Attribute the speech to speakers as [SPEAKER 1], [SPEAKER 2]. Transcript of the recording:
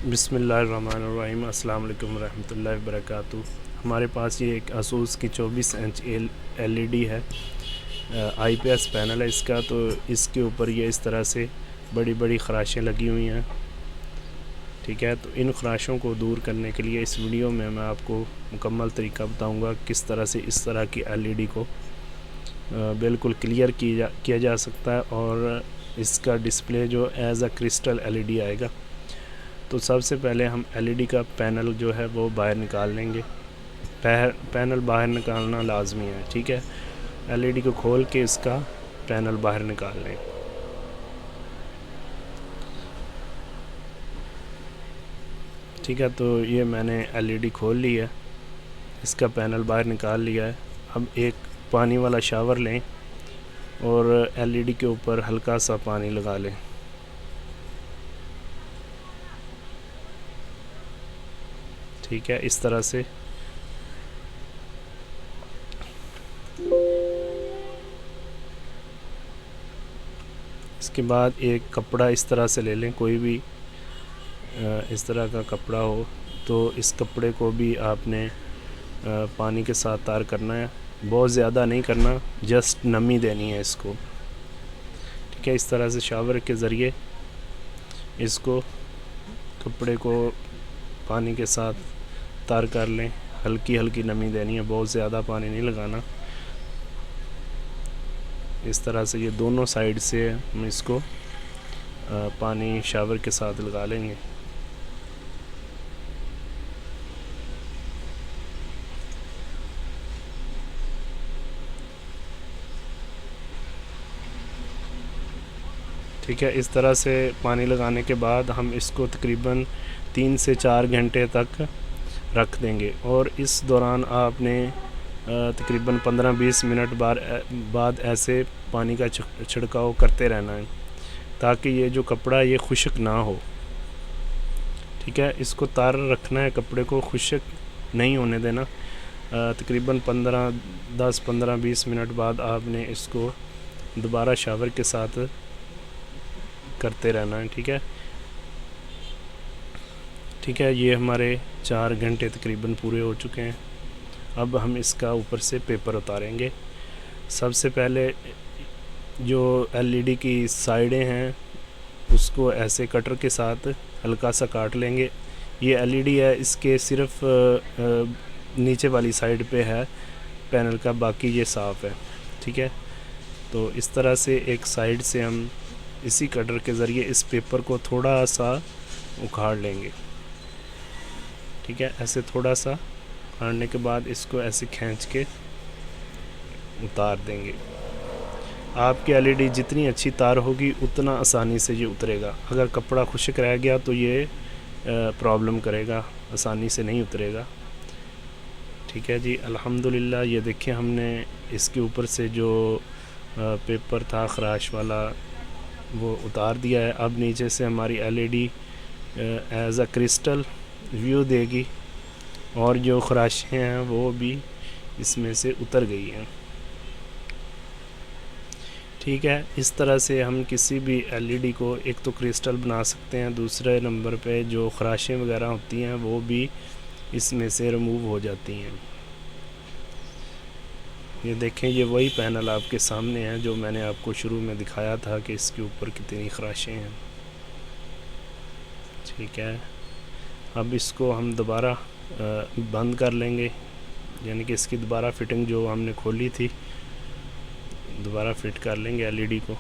[SPEAKER 1] बिस्मिल्लाहिर्रहमानिर्रहीम। अस्सलाम वालेकुम रहमतुल्लाहि व बरकातुहू। हमारे पास ये एक असूस की 24 इंच एलईडी है, आईपीएस पैनल है इसका। तो इसके ऊपर ये इस तरह से बड़ी बड़ी ख़राशें लगी हुई हैं। ठीक है, तो इन ख़राशों को दूर करने के लिए इस वीडियो में मैं आपको मुकम्मल तरीका बताऊंगा किस तरह से इस तरह की एलईडी को बिल्कुल क्लियर किया जा सकता है और इसका डिस्प्ले जो एज़ अ क्रिस्टल एलईडी आएगा। तो सबसे पहले हम एलईडी का पैनल जो है वो बाहर निकाल लेंगे। पैनल बाहर निकालना लाजमी है। ठीक है, एलईडी को खोल के इसका पैनल बाहर निकाल लें। ठीक है, तो ये मैंने एलईडी खोल ली है, इसका पैनल बाहर निकाल लिया है। अब एक पानी वाला शावर लें और एलईडी के ऊपर हल्का सा पानी लगा लें। ठीक है, इस तरह से इसके बाद एक कपड़ा इस तरह से ले लें, कोई भी इस तरह का कपड़ा हो। तो इस कपड़े को भी आपने पानी के साथ तार करना है, बहुत ज़्यादा नहीं करना, जस्ट नमी देनी है इसको। ठीक है, इस तरह से शावर के ज़रिए इसको कपड़े को पानी के साथ तार कर लें। हल्की हल्की नमी देनी है, बहुत ज़्यादा पानी नहीं लगाना। इस तरह से ये दोनों साइड से हम इसको पानी शावर के साथ लगा लेंगे। ठीक है, इस तरह से पानी लगाने के बाद हम इसको तकरीबन 3 से 4 घंटे तक रख देंगे और इस दौरान आपने तकरीबन 15-20 मिनट बाद ऐसे पानी का छिड़काव करते रहना है ताकि ये जो कपड़ा ये खुश्क ना हो। ठीक है, इसको तार रखना है, कपड़े को खुश्क नहीं होने देना। तकरीबन 10-15-20 मिनट बाद आपने इसको दोबारा शावर के साथ करते रहना है। ठीक है, ठीक है, ये हमारे 4 घंटे तकरीबन पूरे हो चुके हैं। अब हम इसका ऊपर से पेपर उतारेंगे। सबसे पहले जो एलईडी की साइडें हैं उसको ऐसे कटर के साथ हल्का सा काट लेंगे। ये एलईडी है, इसके सिर्फ नीचे वाली साइड पे है पैनल का, बाकी ये साफ़ है। ठीक है, तो इस तरह से एक साइड से हम इसी कटर के ज़रिए इस पेपर को थोड़ा सा उखाड़ लेंगे। ठीक है, ऐसे थोड़ा सा उखाड़ने के बाद इसको ऐसे खींच के उतार देंगे। आपकी एलईडी जितनी अच्छी तार होगी उतना आसानी से ये उतरेगा। अगर कपड़ा खुश्क रह गया तो ये प्रॉब्लम करेगा, आसानी से नहीं उतरेगा। ठीक है जी, अल्हम्दुलिल्लाह। ये देखिए, हमने इसके ऊपर से जो पेपर था खराश वाला वो उतार दिया है। अब नीचे से हमारी LED as a crystal view देगी और जो खराशें हैं वो भी इसमें से उतर गई हैं। ठीक है, इस तरह से हम किसी भी एलईडी को एक तो क्रिस्टल बना सकते हैं, दूसरे नंबर पे जो खराशें वगैरह होती हैं वो भी इसमें से रिमूव हो जाती हैं। ये देखें, ये वही पैनल आपके सामने है जो मैंने आपको शुरू में दिखाया था कि इसके ऊपर कितनी खराशें हैं। ठीक है, अब इसको हम दोबारा बंद कर लेंगे, यानी कि इसकी दोबारा फिटिंग जो हमने खोली थी दोबारा फिट कर लेंगे एलईडी को।